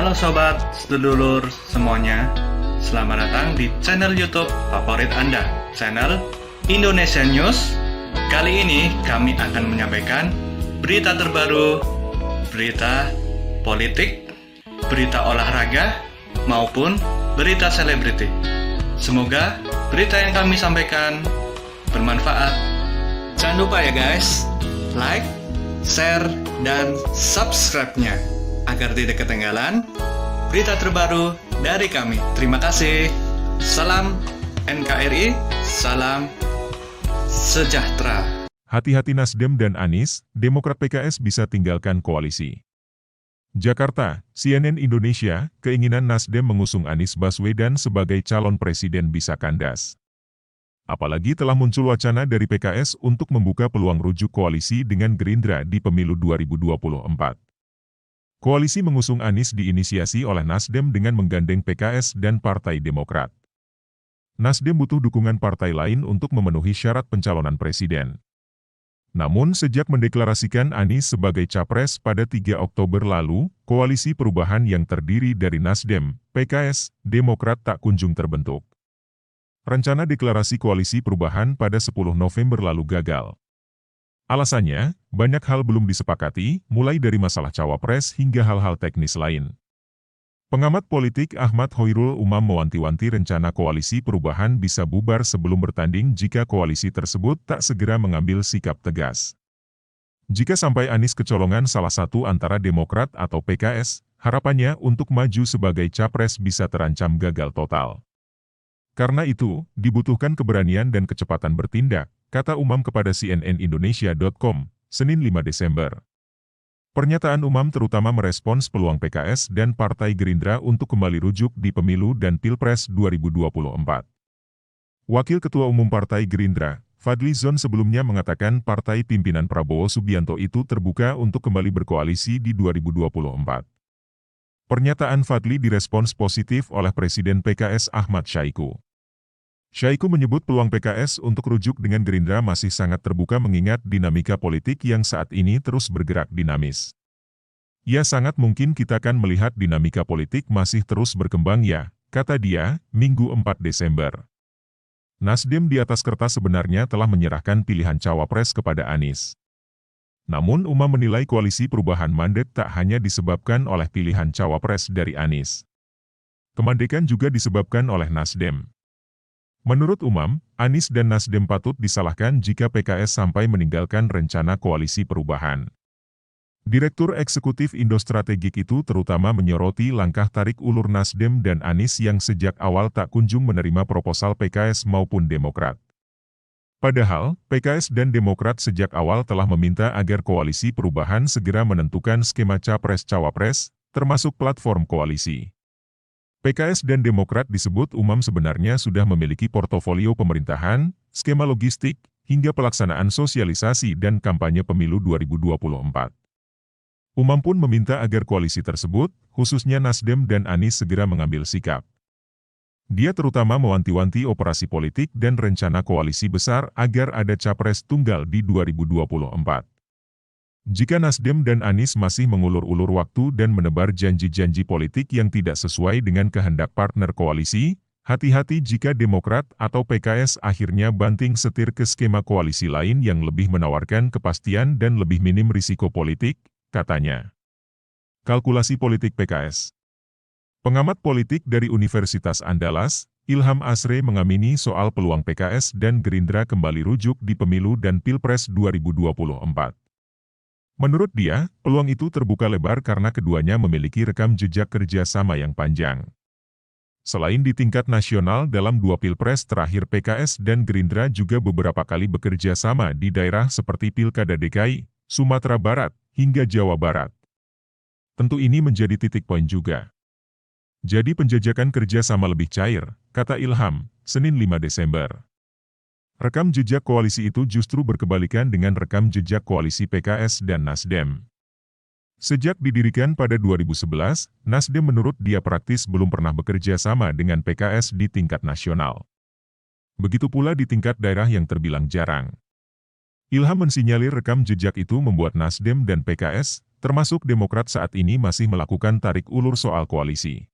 Halo sobat, sedulur semuanya. Selamat datang di channel YouTube favorit Anda, channel Indonesia News. Kali ini kami akan menyampaikan berita terbaru, berita politik, berita olahraga, maupun berita selebriti. Semoga berita yang kami sampaikan bermanfaat. Jangan lupa ya guys, like, share, dan subscribe-nya agar tidak ketinggalan berita terbaru dari kami. Terima kasih. Salam NKRI, salam sejahtera. Hati-hati Nasdem dan Anies, Demokrat PKS bisa tinggalkan koalisi. Jakarta, CNN Indonesia, keinginan Nasdem mengusung Anies Baswedan sebagai calon presiden bisa kandas. Apalagi telah muncul wacana dari PKS untuk membuka peluang rujuk koalisi dengan Gerindra di pemilu 2024. Koalisi mengusung Anies diinisiasi oleh Nasdem dengan menggandeng PKS dan Partai Demokrat. Nasdem butuh dukungan partai lain untuk memenuhi syarat pencalonan presiden. Namun sejak mendeklarasikan Anies sebagai capres pada 3 Oktober lalu, koalisi perubahan yang terdiri dari Nasdem, PKS, Demokrat tak kunjung terbentuk. Rencana deklarasi koalisi perubahan pada 10 November lalu gagal. Alasannya, banyak hal belum disepakati, mulai dari masalah cawapres hingga hal-hal teknis lain. Pengamat politik Ahmad Hoirul Umam mewanti-wanti rencana koalisi perubahan bisa bubar sebelum bertanding jika koalisi tersebut tak segera mengambil sikap tegas. Jika sampai Anies kecolongan salah satu antara Demokrat atau PKS, harapannya untuk maju sebagai capres bisa terancam gagal total. Karena itu, dibutuhkan keberanian dan kecepatan bertindak, kata Umam kepada cnnindonesia.com, Senin 5 Desember. Pernyataan Umam terutama merespons peluang PKS dan Partai Gerindra untuk kembali rujuk di pemilu dan Pilpres 2024. Wakil Ketua Umum Partai Gerindra, Fadly Zon sebelumnya mengatakan partai pimpinan Prabowo Subianto itu terbuka untuk kembali berkoalisi di 2024. Pernyataan Fadly direspons positif oleh Presiden PKS Ahmad Syaiqo. Syaiqo menyebut peluang PKS untuk rujuk dengan Gerindra masih sangat terbuka mengingat dinamika politik yang saat ini terus bergerak dinamis. Ya sangat mungkin kita akan melihat dinamika politik masih terus berkembang ya, kata dia, Minggu 4 Desember. Nasdem di atas kertas sebenarnya telah menyerahkan pilihan cawapres kepada Anies. Namun Umam menilai koalisi perubahan mandek tak hanya disebabkan oleh pilihan cawapres dari Anies. Kemandekan juga disebabkan oleh Nasdem. Menurut Umam, Anies dan Nasdem patut disalahkan jika PKS sampai meninggalkan rencana koalisi perubahan. Direktur Eksekutif Indo Strategik itu terutama menyoroti langkah tarik ulur Nasdem dan Anies yang sejak awal tak kunjung menerima proposal PKS maupun Demokrat. Padahal, PKS dan Demokrat sejak awal telah meminta agar koalisi perubahan segera menentukan skema capres-cawapres, termasuk platform koalisi. PKS dan Demokrat disebut Umam sebenarnya sudah memiliki portofolio pemerintahan, skema logistik, hingga pelaksanaan sosialisasi dan kampanye pemilu 2024. Umam pun meminta agar koalisi tersebut, khususnya Nasdem dan Anies segera mengambil sikap. Dia terutama mewanti-wanti operasi politik dan rencana koalisi besar agar ada capres tunggal di 2024. Jika Nasdem dan Anies masih mengulur-ulur waktu dan menebar janji-janji politik yang tidak sesuai dengan kehendak partner koalisi, hati-hati jika Demokrat atau PKS akhirnya banting setir ke skema koalisi lain yang lebih menawarkan kepastian dan lebih minim risiko politik, katanya. Kalkulasi politik PKS. Pengamat politik dari Universitas Andalas, Ilham Asre mengamini soal peluang PKS dan Gerindra kembali rujuk di pemilu dan Pilpres 2024. Menurut dia, peluang itu terbuka lebar karena keduanya memiliki rekam jejak kerja sama yang panjang. Selain di tingkat nasional dalam 2 Pilpres terakhir PKS dan Gerindra juga beberapa kali bekerja sama di daerah seperti Pilkada DKI, Sumatera Barat, hingga Jawa Barat. Tentu ini menjadi titik poin juga. Jadi penjajakan kerja sama lebih cair, kata Ilham, Senin 5 Desember. Rekam jejak koalisi itu justru berkebalikan dengan rekam jejak koalisi PKS dan Nasdem. Sejak didirikan pada 2011, Nasdem menurut dia praktis belum pernah bekerja sama dengan PKS di tingkat nasional. Begitu pula di tingkat daerah yang terbilang jarang. Ilham mensinyalir rekam jejak itu membuat Nasdem dan PKS termasuk Demokrat saat ini masih melakukan tarik ulur soal koalisi.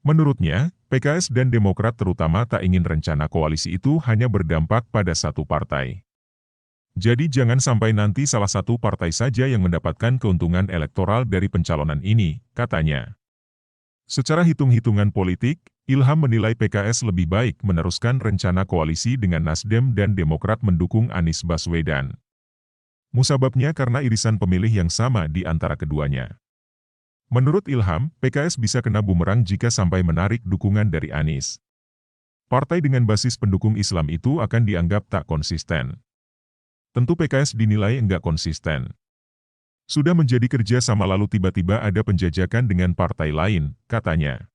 Menurutnya, PKS dan Demokrat terutama tak ingin rencana koalisi itu hanya berdampak pada satu partai. Jadi jangan sampai nanti salah satu partai saja yang mendapatkan keuntungan elektoral dari pencalonan ini, katanya. Secara hitung-hitungan politik, Ilham menilai PKS lebih baik meneruskan rencana koalisi dengan Nasdem dan Demokrat mendukung Anies Baswedan. Musababnya karena irisan pemilih yang sama di antara keduanya. Menurut Ilham, PKS bisa kena bumerang jika sampai menarik dukungan dari Anies. Partai dengan basis pendukung Islam itu akan dianggap tak konsisten. Tentu PKS dinilai enggak konsisten. Sudah menjadi kerja sama lalu tiba-tiba ada penjajakan dengan partai lain, katanya.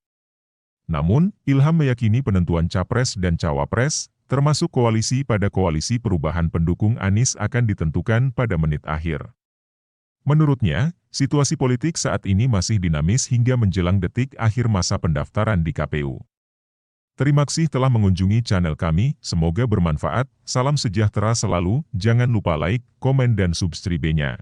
Namun, Ilham meyakini penentuan capres dan cawapres, termasuk koalisi pada koalisi perubahan pendukung Anies akan ditentukan pada menit akhir. Menurutnya, situasi politik saat ini masih dinamis hingga menjelang detik akhir masa pendaftaran di KPU. Terima kasih telah mengunjungi channel kami, semoga bermanfaat, salam sejahtera selalu, jangan lupa like, komen dan subscribe-nya.